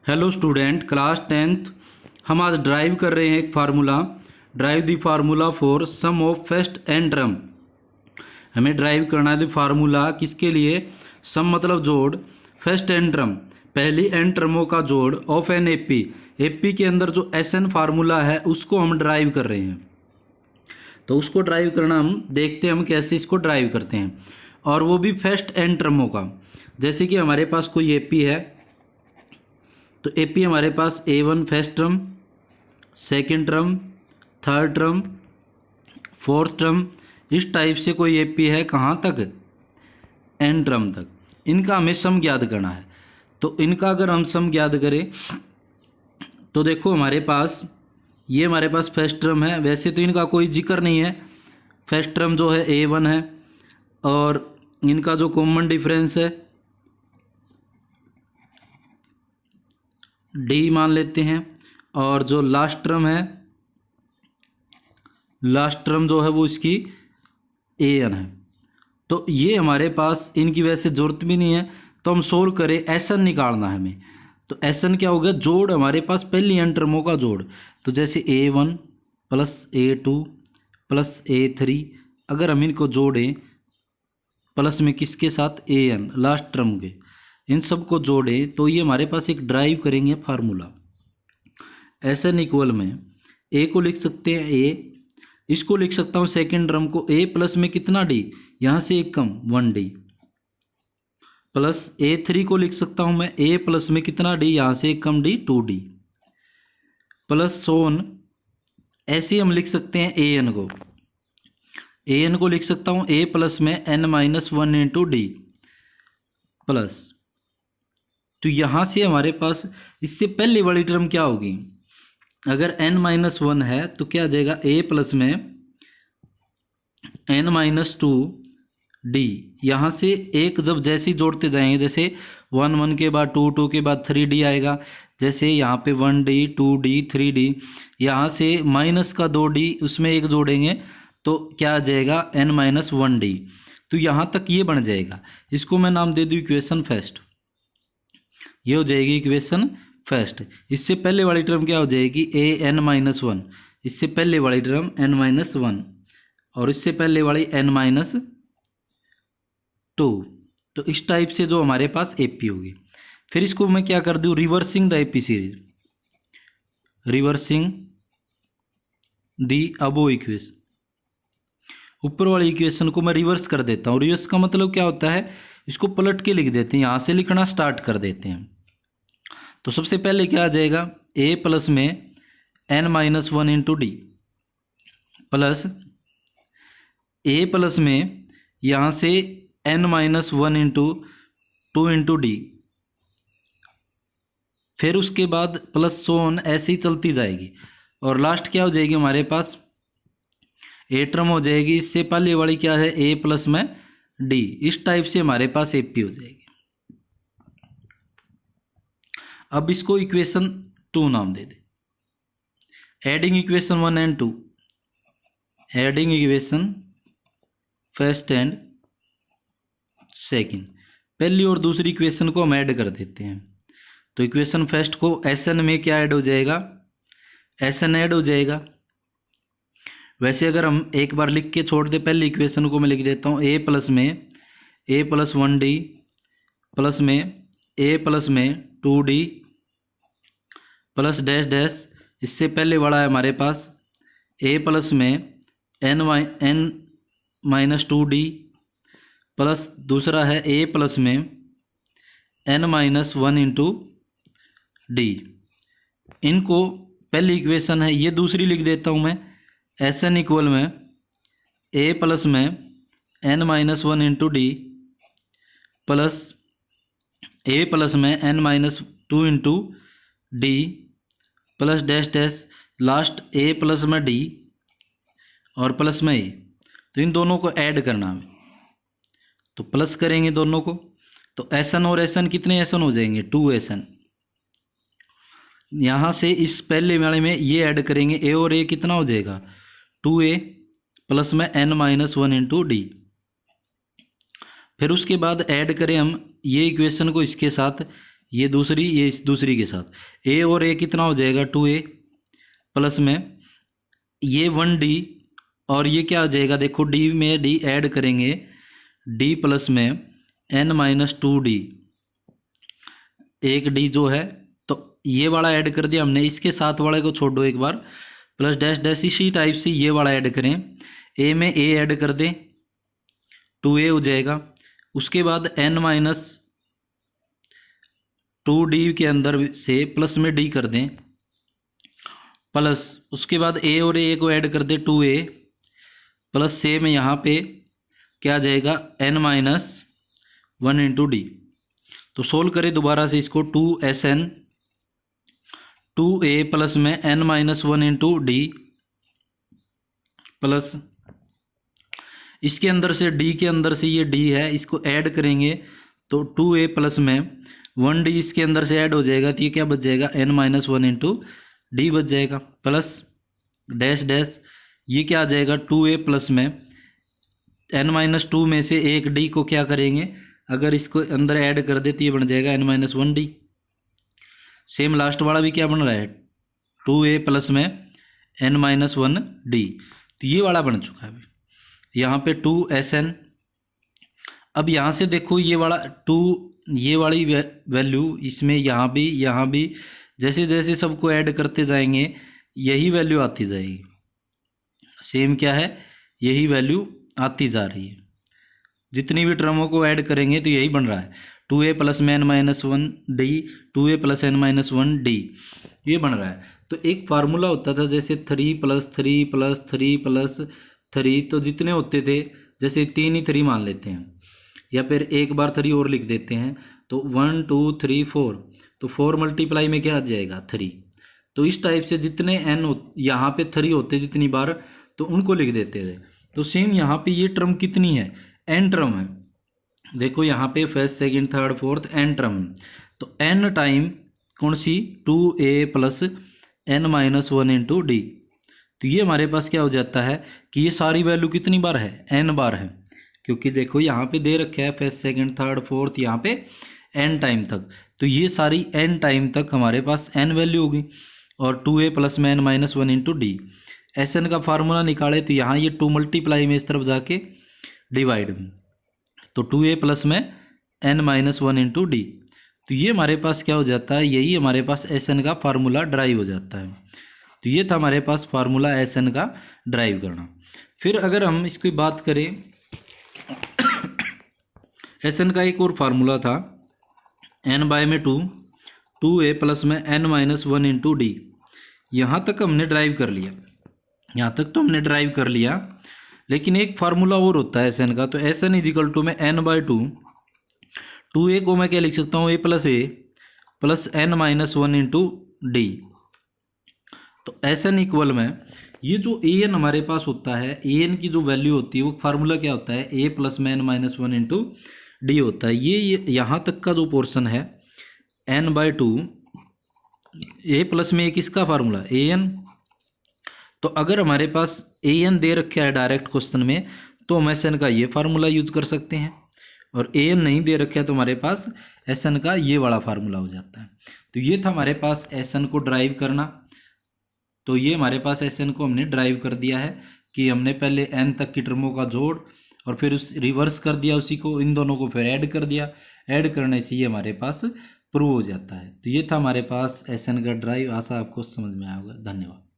Hello student, class 10th। हम आज drive कर रहे हैं एक formula. Derive the formula for sum of first and term. हमें ड्राइव करना है फार्मूला किसके लिए? सम मतलब जोड़, फर्स्ट एंड टर्म पहली एन टर्मों का जोड़, ऑफ एन एपी। एपी के अंदर जो एस एन फार्मूला है उसको हम ड्राइव कर रहे हैं। तो उसको ड्राइव करना हम देखते हैं हम कैसे इसको ड्राइव करते हैं, और वो भी फर्स्ट एन टर्मों का। जैसे कि हमारे पास कोई एपी है, तो एपी हमारे पास A1 first term, second term, third term, fourth term, इस टाइप से कोई एपी है कहाँ तक? एन टर्म तक। इनका हमें सम ज्ञात करना है। तो इनका अगर हम सम ज्ञात करें तो देखो हमारे पास ये हमारे पास फर्स्ट टर्म है। वैसे तो इनका कोई जिक्र नहीं है। फर्स्ट टर्म जो है A1 है, और इनका जो कॉमन डिफरेंस है डी मान लेते हैं, और जो लास्ट टर्म है, लास्ट टर्म जो है वो इसकी AN है। तो ये हमारे पास इनकी वैसे ज़रूरत भी नहीं है, तो हम सोल्व करें। एसन निकालना है हमें। तो एसन क्या होगा? जोड़ हमारे पास पहली एन टर्मों का जोड़। तो जैसे A1 plus A2 plus A3, अगर हम इनको जोड़ें प्लस में किसके साथ? AN लास्ट टर्म के, इन सब को जोड़ें तो ये हमारे पास एक ड्राइव करेंगे फार्मूला। एसन इक्वल में ए को लिख सकते हैं A, इसको लिख सकता हूँ सेकेंड टर्म को A प्लस में कितना D, यहाँ से एक कम 1D, प्लस A3 को लिख सकता हूँ मैं A प्लस में कितना D, यहाँ से एक कम D 2D, प्लस सोन। ऐसे हम लिख सकते हैं AN को, AN को लिख सकता हूँ A प्लस में n-1 इंटू D प्लस। तो यहाँ से हमारे पास इससे पहले वाली टर्म क्या होगी? अगर n-1 है तो क्या आ जाएगा? A प्लस में n-2D। यहाँ से एक जब जैसे ही जोड़ते जाएंगे, जैसे 1 1 के बाद 2 2 के बाद 3D आएगा, जैसे यहाँ पे 1D 2D 3D, यहाँ से माइनस का 2D उसमें एक जोड़ेंगे तो क्या आ जाएगा? n-1D। तो यहाँ तक ये बन जाएगा। इसको मैं नाम दे दूँ इक्वेशन फर्स्ट। ये हो जाएगी इक्वेशन फर्स्ट। इससे पहले वाली टर्म क्या हो जाएगी? n-1। इससे पहले वाली टर्म n-1, और इससे पहले वाली n-2। तो इस टाइप से जो हमारे पास एपी होगी। फिर इसको मैं क्या कर दूँ? Reversing the AP series, reversing the above equation. ऊपर वाली इक्वेशन को मैं रिवर्स कर देता हूँ। रिवर्स का मतलब क्या होता है? इसको पलट के लिख देते हैं, यहाँ से लिखना स्टार्ट कर देते हैं। तो सबसे पहले क्या आ जाएगा? A प्लस में n-1 into D plus A plus में यहाँ से n-1 इंटू 2 इंटू D, फिर उसके बाद प्लस सोन, ऐसे ही चलती जाएगी। और लास्ट क्या हो जाएगी हमारे पास? A टर्म हो जाएगी। इससे पहले वाली क्या है? A प्लस में D। इस टाइप से हमारे पास एपी हो जाएगी। अब इसको इक्वेशन 2 नाम दे दे। Adding equation 1 and 2, adding equation first and second. पहली और दूसरी इक्वेशन को हम ऐड कर देते हैं। तो इक्वेशन फर्स्ट को एसएन में क्या ऐड हो जाएगा? एसएन ऐड हो जाएगा। वैसे अगर हम एक बार लिख के छोड़ दे, पहली इक्वेशन को मैं लिख देता हूँ A प्लस में A प्लस 1D प्लस में A प्लस में 2D प्लस डैश डैश। इससे पहले वाला है हमारे पास A प्लस में n-2D प्लस दूसरा है A प्लस में n-1 इंटू D। इनको पहली इक्वेशन है, ये दूसरी लिख देता हूँ मैं। एसएन इक्वल में A प्लस में n-1 into D plus A plus में n-2 into D plus dash dash, last A plus में D और प्लस में A। तो इन दोनों को ऐड करना है, तो प्लस करेंगे दोनों को। तो एसएन और एसएन कितने एसएन हो जाएंगे? 2 एसएन। यहाँ से इस पहले वाले में ये ऐड करेंगे, A और A कितना हो जाएगा? 2A प्लस में n-1 इंटू D। फिर उसके बाद ऐड करें हम ये इक्वेशन को इसके साथ, ये दूसरी, ये इस दूसरी के साथ ए और ए कितना हो जाएगा 2a प्लस में ये 1d और ये क्या हो जाएगा, देखो d में d ऐड करेंगे d प्लस में n माइनस 2d, एक d जो है तो ये वाला ऐड कर दिया हमने, इसके साथ वाले को छोड़ दो एक बार, प्लस डैश डैश इसी टाइप से ये वाला ऐड करें, a में a ऐड कर दें 2a हो जाएगा। उसके बाद n माइनस 2d के अंदर से प्लस में d कर दें प्लस, उसके बाद a और a को ऐड कर दें 2a प्लस सेम यहाँ पे क्या आ जाएगा n माइनस 1 इंटू डी। तो सोल्व करें दोबारा से इसको, 2SN 2a प्लस में n minus 1 into D plus इसके अंदर से d के अंदर से ये d है इसको ऐड करेंगे तो 2a प्लस में 1d इसके अंदर से ऐड हो जाएगा तो ये क्या बच जाएगा n माइनस 1 इंटू डी बच जाएगा प्लस डैश डैश ये क्या आ जाएगा 2a प्लस में n माइनस 2 में से एक d को क्या करेंगे अगर इसको अंदर ऐड कर दे तो ये बन जाएगा n minus 1d। Same last वाला भी क्या बन रहा है 2a प्लस में n माइनस 1d, तो ये वाला बन चुका है। यहाँ पे 2SN, अब यहाँ से देखो ये वाला 2 ये वाली वैल्यू इसमें यहाँ भी जैसे जैसे सबको ऐड करते जाएंगे यही वैल्यू आती जाएगी, सेम क्या है यही वैल्यू आती जा रही है, जितनी भी टर्मों को ऐड करेंगे तो यही बन रहा है 2a प्लस में n minus 1d 2a plus n minus 1d ये बन रहा है। तो एक फार्मूला होता था जैसे 3 प्लस 3 प्लस 3 प्लस 3, तो जितने होते थे जैसे 3 ही 3 मान लेते हैं या फिर एक बार 3 और लिख देते हैं तो 1 2 3 4, तो 4 मल्टीप्लाई में क्या आ जाएगा 3। तो इस टाइप से जितने n यहाँ पे 3 होते जितनी बार तो उनको लिख देते थे। तो सेम यहाँ पे ये टर्म कितनी है n टर्म है, देखो यहाँ पे first second third fourth n term, तो n टाइम कौन सी 2a plus n minus 1 into D. तो ये हमारे पास क्या हो जाता है कि ये सारी वैल्यू कितनी बार है n बार है, क्योंकि देखो यहाँ पे दे रखा है फर्स्ट सेकंड थर्ड फोर्थ यहाँ पे n टाइम तक, तो ये सारी n टाइम तक हमारे पास n वैल्यू होगी और 2a प्लस में n minus 1 into D. SN का फार्मूला निकाले तो यहाँ ये 2 मल्टीप्लाई में इस तरफ जाके डिवाइड में, तो 2a प्लस में n माइनस 1 इंटू डी। तो ये हमारे पास क्या हो जाता है, यही हमारे पास SN का फार्मूला ड्राइव हो जाता है। तो ये था हमारे पास फार्मूला SN का ड्राइव करना। फिर अगर हम इसकी बात करें SN का एक और फार्मूला था n बाय में 2a प्लस में n माइनस 1 इंटू डी। यहाँ तक हमने ड्राइव कर लिया, यहाँ तक तो हमने ड्राइव कर लिया, लेकिन एक फार्मूला और होता है SN का, तो SN इजिकल टू में n बाई 2a को मैं क्या लिख सकता हूँ a plus n minus 1 into D. तो SN इक्वल में ये जो an हमारे पास होता है an की जो वैल्यू होती है वो फार्मूला क्या होता है a प्लस में n माइनस 1 इंटू डी होता है। ये यहाँ तक का जो पोर्शन है n बाई 2 a प्लस में एक इसका फार्मूला an, तो अगर हमारे पास an दे रखा है डायरेक्ट क्वेश्चन में तो हम SN का ये फार्मूला यूज कर सकते हैं, और an नहीं दे रखा है तो हमारे पास SN का ये वाला फार्मूला हो जाता है। तो ये था हमारे पास SN को ड्राइव करना। तो ये हमारे पास SN को हमने ड्राइव कर दिया है कि हमने पहले n तक की टर्मों का जोड़ और फिर उस रिवर्स कर दिया उसी को, इन दोनों को फिर ऐड कर दिया, ऐड करने से ये हमारे पास प्रूव हो जाता है। तो ये था हमारे पास SN का ड्राइव। आशा आपको समझ में आया होगा। धन्यवाद।